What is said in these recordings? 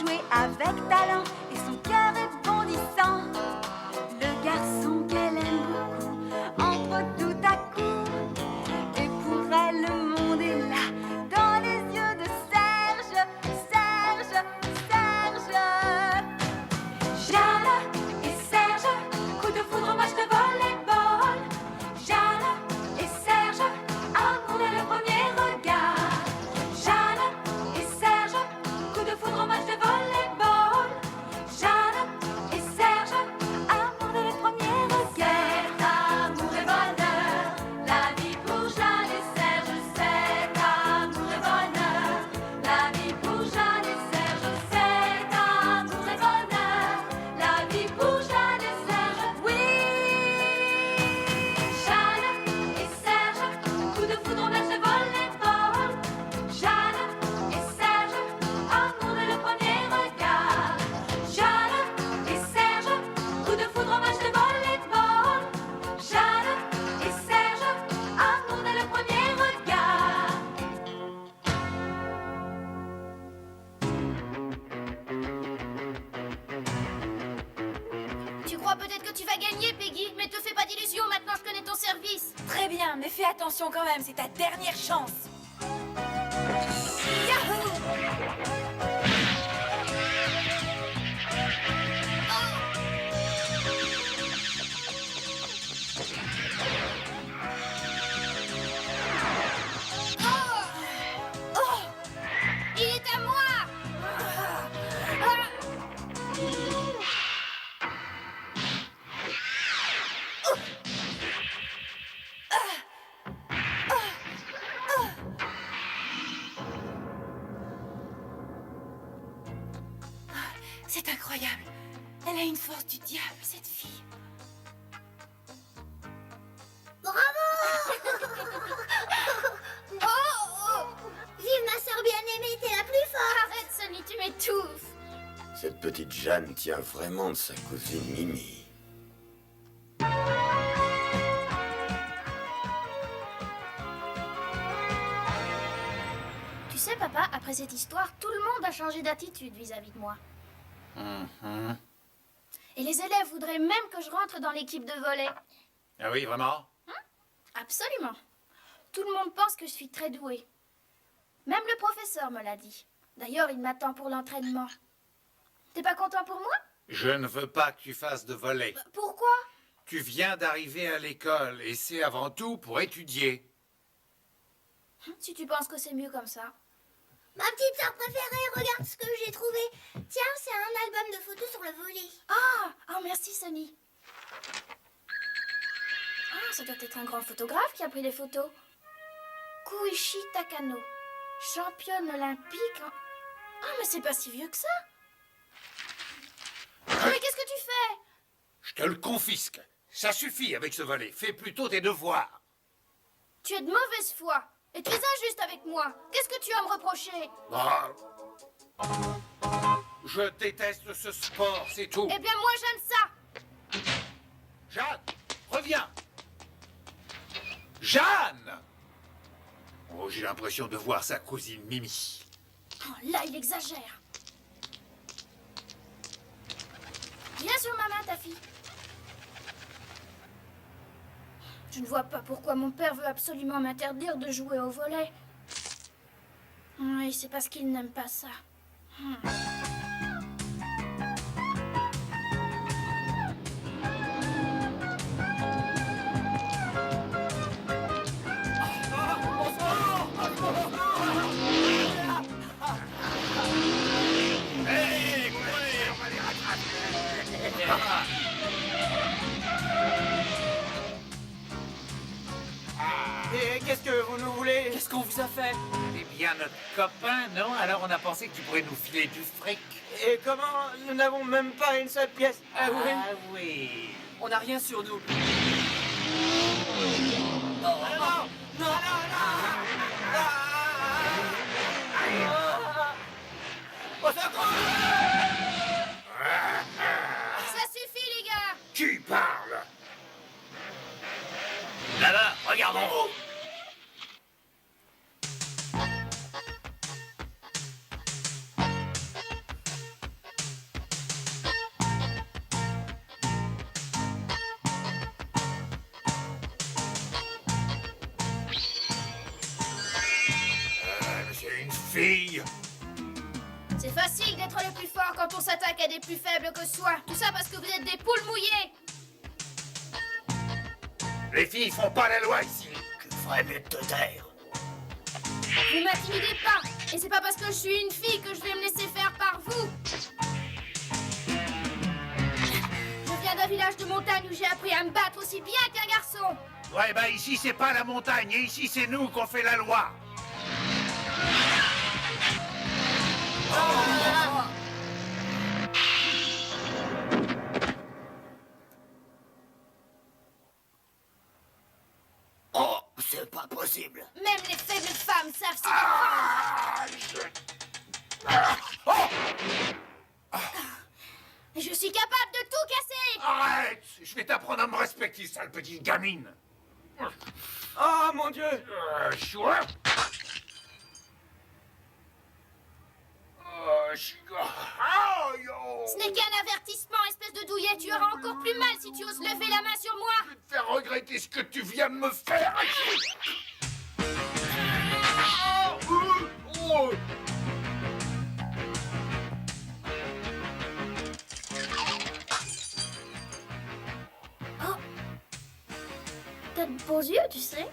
jouer avec talent et son cœur est bondissant. Le garçon qu'elle aime beaucoup entre tout à coup. Et pour elle, le monde est là, dans les yeux de Serge, Serge, Serge. Jeanne et Serge, coup de foudre, match de volleyball. Jeanne et Serge, amour dès le premier regard. Jeanne et Serge, coup de foudre, match de volleyball. Jeanne et Serge, amour dès le premier regard. C'est amour et bonheur, la vie pour Jeanne et Serge. C'est amour et bonheur, la vie pour Jeanne et Serge. C'est amour et bonheur, la vie pour Jeanne et Serge. Oui, Jeanne et Serge, coup de foudre, match de volleyball. Jeanne et Serge, amour dès le premier regard. Jeanne et Serge, coup de foudre, match de volleyball. Jeanne et Serge, amour dès le premier regard. Tu crois peut-être que tu vas gagner, Peggy, mais te fais pas d'illusions, maintenant je connais ton service. Très bien, mais fais attention quand même, c'est ta dernière chance. Yahoo! Oh, il est à moi. C'est incroyable. Elle a une force du diable, cette fille. Vive ma sœur bien-aimée, t'es la plus forte. Arrête, Sonny, tu m'étouffes. Cette petite Jeanne tient vraiment de sa cousine Mimi. Tu sais, papa, après cette histoire, tout le monde a changé d'attitude vis-à-vis de moi. Et les élèves voudraient même que je rentre dans l'équipe de volley. Ah oui, vraiment? Absolument. Tout le monde pense que je suis très douée. Même le professeur me l'a dit. D'ailleurs, il m'attend pour l'entraînement. T'es pas content pour moi? Je ne veux pas que tu fasses de volley. Pourquoi? Tu viens d'arriver à l'école et c'est avant tout pour étudier. Si tu penses que c'est mieux comme ça. Ma petite sœur préférée, regarde ce que j'ai trouvé. Tiens, c'est un album de photos sur le volet. Oh, merci, Sonny. Ah, ça doit être un grand photographe qui a pris les photos. Koichi Takano, championne olympique en... Ah, mais c'est pas si vieux que ça. Mais qu'est-ce que tu fais? Je te le confisque. Ça suffit avec ce volley. Fais plutôt tes devoirs. Tu es de mauvaise foi. Et tu es injuste avec moi. Qu'est-ce que tu as à me reprocher? Ah. Je déteste ce sport, c'est tout. Eh bien, moi, j'aime ça. Jeanne, reviens. Jeanne! Oh, j'ai l'impression de voir sa cousine Mimi. Oh, là, il exagère. Viens sur ma main, ta fille. Je ne vois pas pourquoi mon père veut absolument m'interdire de jouer au volley. Oui, c'est parce qu'il n'aime pas ça. Et qu'est-ce que vous nous voulez? Qu'est-ce qu'on vous a fait? Eh bien, notre copain, non? Alors on a pensé que tu pourrais nous filer du fric. Et comment? Nous n'avons même pas une seule pièce. Ah oui? Ah oui. On n'a rien sur nous. Au secours! Ça suffit, les gars. Qui parle? Là-bas, regarde en haut. Une fille. C'est facile d'être le plus fort quand on s'attaque à des plus faibles que soi. Tout ça parce que vous êtes des poules mouillées. Les filles font pas la loi ici. Tu ferais mieux de te taire. Vous m'intimidez pas. Et c'est pas parce que je suis une fille que je vais me laisser faire par vous. Je viens d'un village de montagne où j'ai appris à me battre aussi bien qu'un garçon. Ouais, bah ici c'est pas la montagne, et ici c'est nous qu'on fait la loi. Oh, c'est pas possible. Même les faibles femmes savent s'y Je suis capable de tout casser. Arrête! Je vais t'apprendre à me respecter, sale petite gamine. Oh mon Dieu! Chouin. Ce n'est qu'un avertissement, espèce de douillet. Tu auras encore plus mal si tu oses lever la main sur moi. Je vais te faire regretter ce que tu viens de me faire. T'as de beaux yeux, tu sais.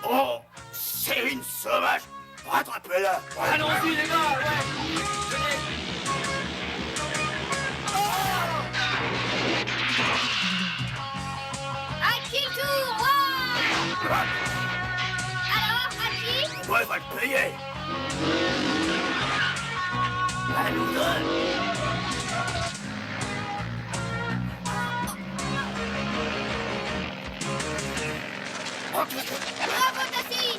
Oh, c'est une sauvage. Rattrapez-la. Allons-y les gars, ouais! À qui le tour? Wow. Alors, à qui? Moi, va te payer. À nous deux. Bravo, ta fille.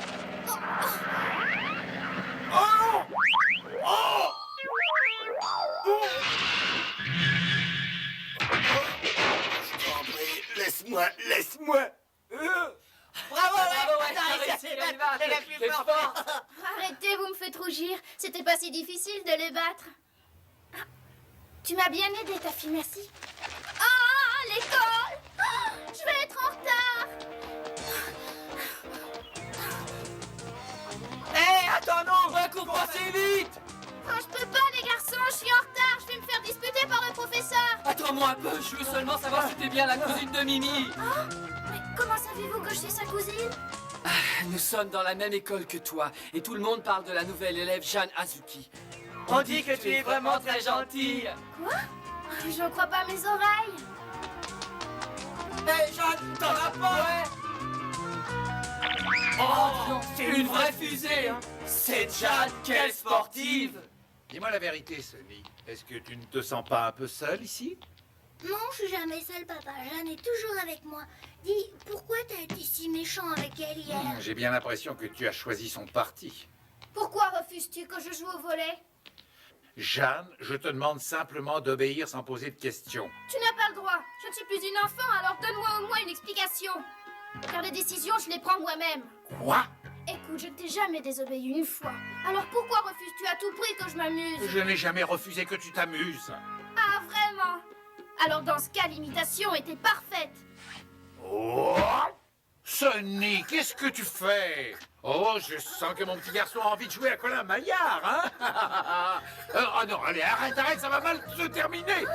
Laisse-moi. Bravo, ouais! T'as réussi, t'es la plus forte! Arrêtez, vous me faites rougir. C'était pas si difficile de les battre. Ah, tu m'as bien aidé, ta fille, merci. Ah, l'école. Je vais être en retard. Hé, attends-nous! Va cours pas si vite! Oh, je peux pas, les garçons, je suis en retard. Je vais me faire disputer par le professeur. Attends-moi un peu, je veux seulement savoir si t'es bien la cousine de Mimi. Mais comment savez-vous que je suis sa cousine? Nous sommes dans la même école que toi, et tout le monde parle de la nouvelle élève Jeanne Azuki. On dit que tu es vraiment très gentille! Quoi? J'en crois pas mes oreilles. Hé, Jeanne, t'en as pas, ouais? Oh, c'est une vraie fusée, hein. C'est Jeanne, quelle sportive! Dis-moi la vérité, Sonny. Est-ce que tu ne te sens pas un peu seule ici? Non, je suis jamais seule, papa. Jeanne est toujours avec moi. Dis, pourquoi t'as été si méchant avec elle hier? J'ai bien l'impression que tu as choisi son parti. Pourquoi refuses-tu que je joue au volet? Jeanne, je te demande simplement d'obéir sans poser de questions. Tu n'as pas le droit. Je ne suis plus une enfant, alors donne-moi au moins une explication. Car les décisions, je les prends moi-même. Quoi? Écoute, je ne t'ai jamais désobéi une fois. Alors pourquoi refuses-tu à tout prix que je m'amuse? Je n'ai jamais refusé que tu t'amuses. Ah, vraiment? Alors dans ce cas, l'imitation était parfaite. Oh! Sonny, qu'est-ce que tu fais? Oh, je sens que mon petit garçon a envie de jouer à Colin Maillard, hein? Oh non, allez, arrête, ça va mal se terminer.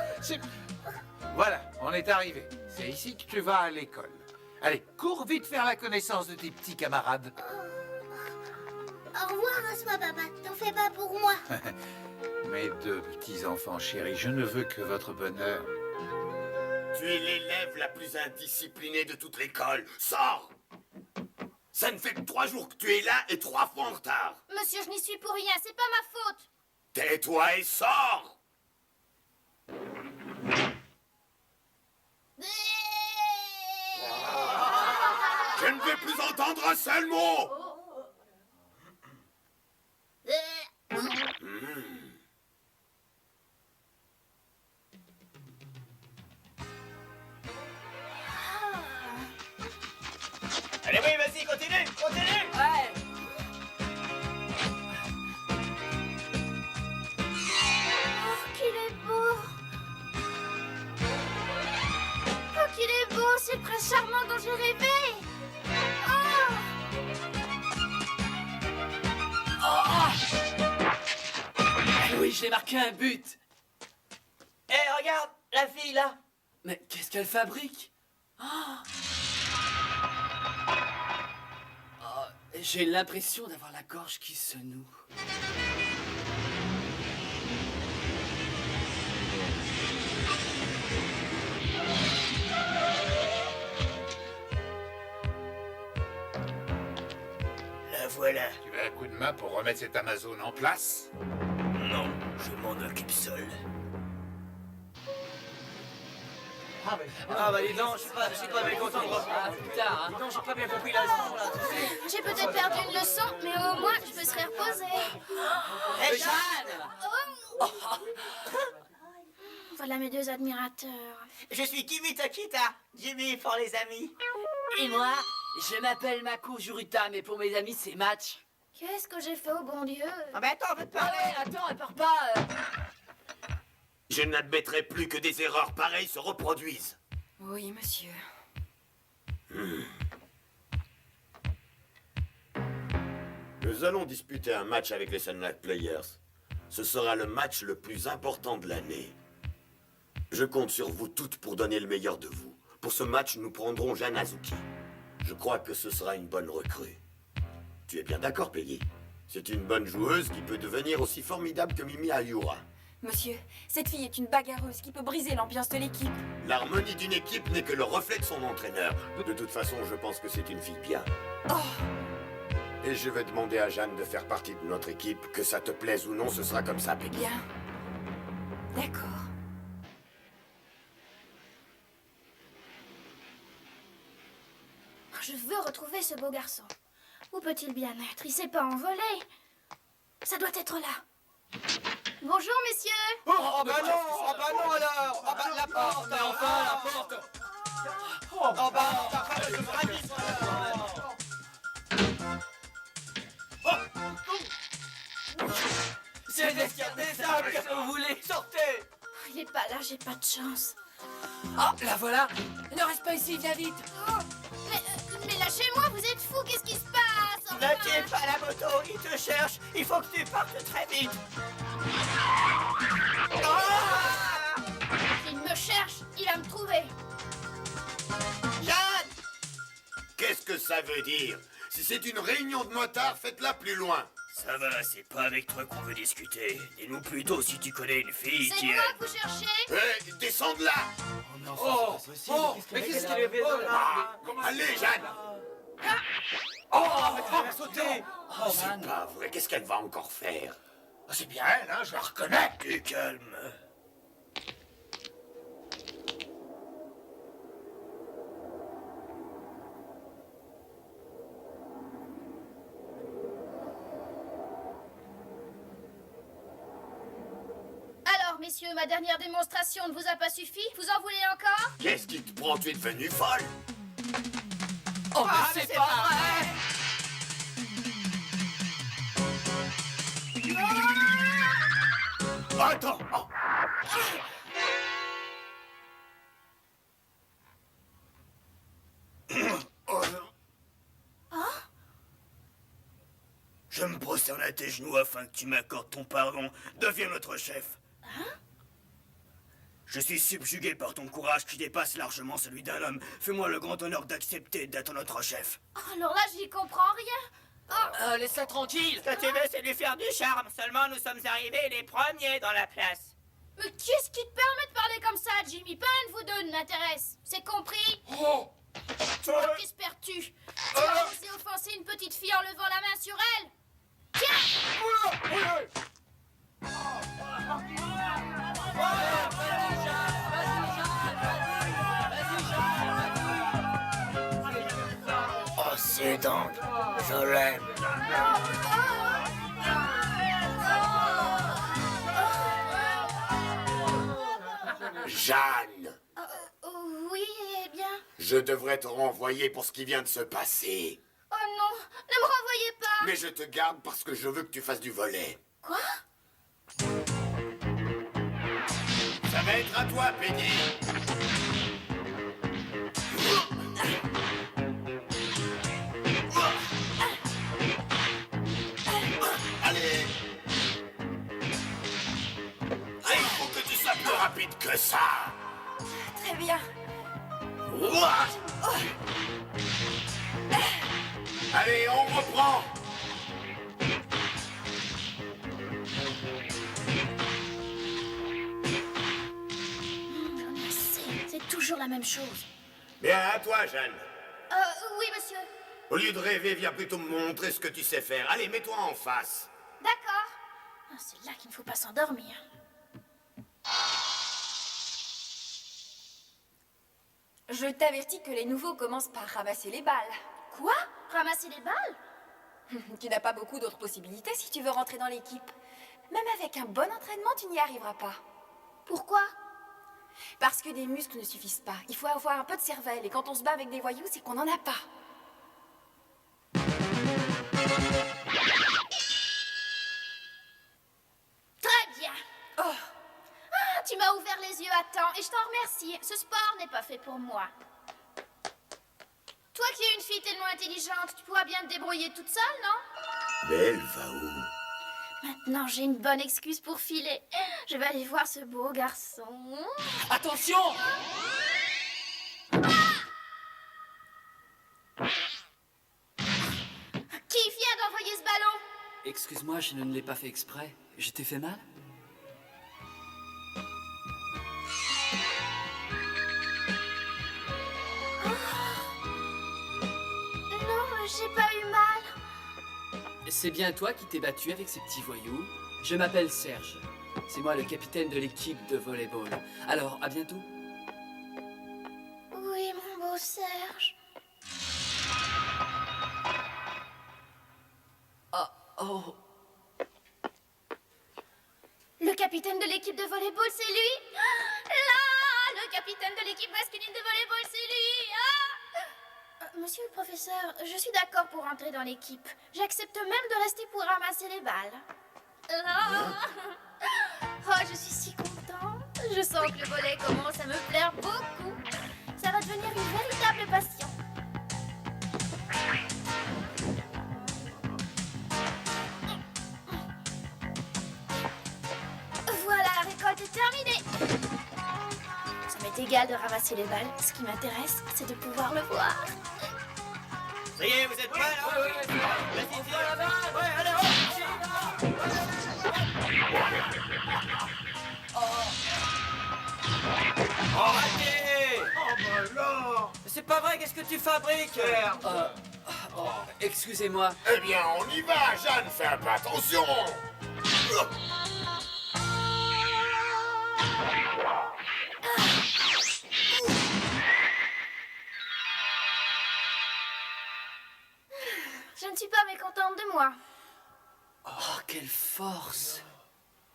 Voilà, on est arrivé. C'est ici que tu vas à l'école. Allez, cours vite faire la connaissance de tes petits camarades. Au revoir, Asma, papa. T'en fais pas pour moi. Mes deux petits enfants chéris, je ne veux que votre bonheur. Tu es l'élève la plus indisciplinée de toute l'école. Sors! Ça ne fait que 3 jours que tu es là et 3 fois en retard. Monsieur, je n'y suis pour rien, c'est pas ma faute. Tais-toi et sors! Je ne veux plus entendre un seul mot! Allez, oui, vas-y, continue! Ouais. Oh, qu'il est beau. Oh, qu'il est beau, c'est le prince charmant dont j'ai rêvé. Oh. Oui, j'ai marqué un but. Hé, regarde, la fille, là. Mais qu'est-ce qu'elle fabrique? J'ai l'impression d'avoir la gorge qui se noue. La voilà. Tu veux un coup de main pour remettre cette Amazone en place? Non, je m'en occupe seul. Ah bah dis donc, je suis pas bien content de reprendre. Ah, plus tard, hein. Dis donc, j'ai pas bien compris la leçon, là, tu sais. J'ai peut-être perdu une leçon, mais au moins je me serais reposée. Hé, Jeanne! Voilà mes deux admirateurs. je suis Kimi Takita, Jimmy pour les amis. Et moi, je m'appelle Mako Juruta, mais pour mes amis, c'est Match. Qu'est-ce que j'ai fait au bon Dieu? Ah bah attends, on veut te Ah parler. ouais, attends, elle part pas. Je n'admettrai plus que des erreurs pareilles se reproduisent. Oui, monsieur. Nous allons disputer un match avec les Sunlight Players. Ce sera le match le plus important de l'année. Je compte sur vous toutes pour donner le meilleur de vous. Pour ce match, nous prendrons Jeanne Azuki. Je crois que ce sera une bonne recrue. Tu es bien d'accord, Peggy? C'est une bonne joueuse qui peut devenir aussi formidable que Mimi Ayura. Monsieur, cette fille est une bagarreuse qui peut briser l'ambiance de l'équipe. L'harmonie d'une équipe n'est que le reflet de son entraîneur. De toute façon, je pense que c'est une fille bien. Et je vais demander à Jeanne de faire partie de notre équipe. Que ça te plaise ou non, ce sera comme ça, Peggy. Bien. D'accord. Je veux retrouver ce beau garçon. Où peut-il bien être? Il s'est pas envolé. Ça doit être là. Bonjour, messieurs. Oh bah non alors. Ah bah la porte. Mais enfin, la porte! Oh bah, je me ravise, c'est indescardable, qu'est-ce que vous voulez? Sortez. Il est pas là, j'ai pas de chance. Ah, la voilà! Ne reste pas ici, viens vite! Mais lâchez-moi, vous êtes fous, qu'est-ce qui se passe? Enfin, Ne tire pas la moto, il te cherche. Il faut que tu partes très vite. Ah! il me cherche, il va me trouver. Jeanne! Qu'est-ce que ça veut dire? Si c'est une réunion de motards, faites-la plus loin. Ça va, c'est pas avec toi qu'on veut discuter. Dis-nous plutôt si tu connais une fille C'est qui moi est... que vous cherchez? Hé, descends de là! Mais qu'est-ce qu'il est fait là? Allez, Jeanne! Elle va sauter. Oh, c'est pas vrai, qu'est-ce qu'elle va encore faire? C'est bien elle, hein, je la reconnais. Du calme. Alors, messieurs, ma dernière démonstration ne vous a pas suffi? Vous en voulez encore? Qu'est-ce qui te prend? Tu es devenue folle? Oh, mais c'est pas vrai! Attends! Oh. Je me prosterne à tes genoux afin que tu m'accordes ton pardon. Deviens notre chef. Je suis subjugué par ton courage qui dépasse largement celui d'un homme. Fais-moi le grand honneur d'accepter d'être notre chef. Oh, alors là, j'y comprends rien. Laisse-la tranquille! Ce que tu veux, c'est lui faire du charme. Seulement, nous sommes arrivés les premiers dans la place. Mais qu'est-ce qui te permet de parler comme ça, Jimmy? Pas un de vous deux ne m'intéresse. C'est compris? Oh! Qu'espères-tu? Tu as osé offenser une petite fille en levant la main sur elle? Tiens! Oh, c'est donc. Je l'aime. Jeanne! Oui, eh bien. Je devrais te renvoyer pour ce qui vient de se passer. Oh non, ne me renvoyez pas. Mais je te garde parce que je veux que tu fasses du volley. Quoi? Ça va être à toi, Peggy. Allez. que ça. Très bien. Ouah. Allez, on reprend. J'en ai assez. C'est toujours la même chose. Bien, à toi, Jeanne. Oui, monsieur. Au lieu de rêver, viens plutôt me montrer ce que tu sais faire. Allez, mets-toi en face. D'accord. Ah, c'est là qu'il ne faut pas s'endormir. Je t'avertis que les nouveaux commencent par ramasser les balles. Quoi? Ramasser les balles? Tu n'as pas beaucoup d'autres possibilités si tu veux rentrer dans l'équipe. Même avec un bon entraînement, tu n'y arriveras pas. Pourquoi? Parce que des muscles ne suffisent pas. Il faut avoir un peu de cervelle. Et quand on se bat avec des voyous, c'est qu'on n'en a pas. Très bien. Oh, Ah, tu m'as ouvert les yeux à temps et je t'en remercie. Ce sport n'est pas fait pour moi. Toi qui es une fille tellement intelligente, tu pourras bien te débrouiller toute seule, non? Mais elle va où? Maintenant, j'ai une bonne excuse pour filer. Je vais aller voir ce beau garçon. Attention! Qui vient d'envoyer ce ballon? Excuse-moi, je ne l'ai pas fait exprès. Je t'ai fait mal? Non, j'ai pas eu mal. C'est bien toi qui t'es battu avec ces petits voyous? Je m'appelle Serge. C'est moi le capitaine de l'équipe de volleyball. Alors, à bientôt. Oui, mon beau Serge. Oh, Le capitaine de l'équipe de volleyball, c'est lui? Là, le capitaine de l'équipe masculine de volleyball, c'est lui. Monsieur le professeur, je suis d'accord pour entrer dans l'équipe. J'accepte même de rester pour ramasser les balles. Oh, je suis si contente. Je sens que le volley commence à me plaire beaucoup. Ça va devenir une véritable passion. Voilà, la récolte est terminée. Ça m'est égal de ramasser les balles. Ce qui m'intéresse, c'est de pouvoir le voir. Ça y est, vous êtes prêts là? Vas-y, tire. Ouais, allez, Arrêtez! Oh bah là! C'est pas vrai, qu'est-ce que tu fabriques? excusez-moi. Eh bien, on y va, Jeanne. Fais un peu attention. Je ne suis pas mécontente de moi. Oh, quelle force!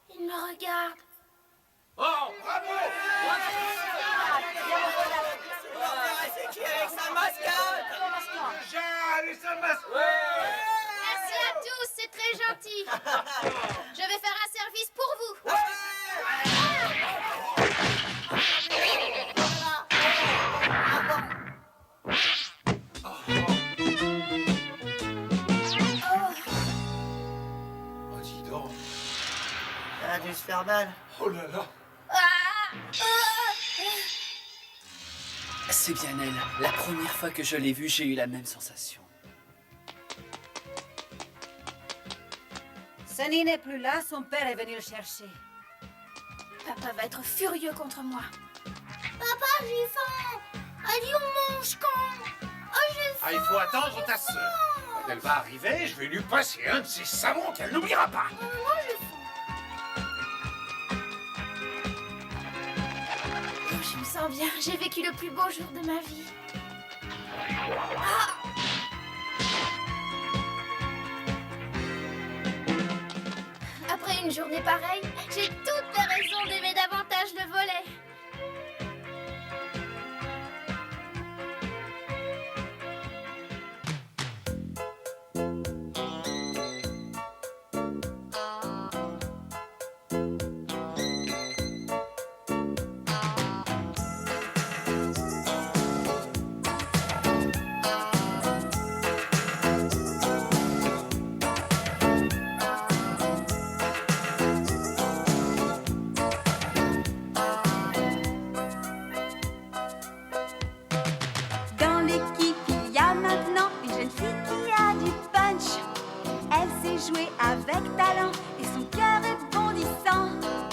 Il me regarde. Oh, bravo! C'est qui avec sa mascotte? Jeanne et sa mascotte! Merci à tous, c'est très gentil. Je vais faire un service pour vous. Oh, dis donc. Ça a dû se faire mal. Oh là là. C'est bien elle. La première fois que je l'ai vue, j'ai eu la même sensation. Sunny n'est plus là, son père est venu le chercher. Papa va être furieux contre moi. Papa, j'ai faim. Allez, on mange quand? Oh, j'ai faim. Ah, il faut attendre ta sœur. Quand elle va arriver, je vais lui passer un de ces savons qu'elle n'oubliera pas. Moi, j'ai faim. Oh, je me sens bien. J'ai vécu le plus beau jour de ma vie. Après une journée pareille, j'ai toutes les raisons d'aimer davantage le volley. jouer avec talent et son cœur est bondissant.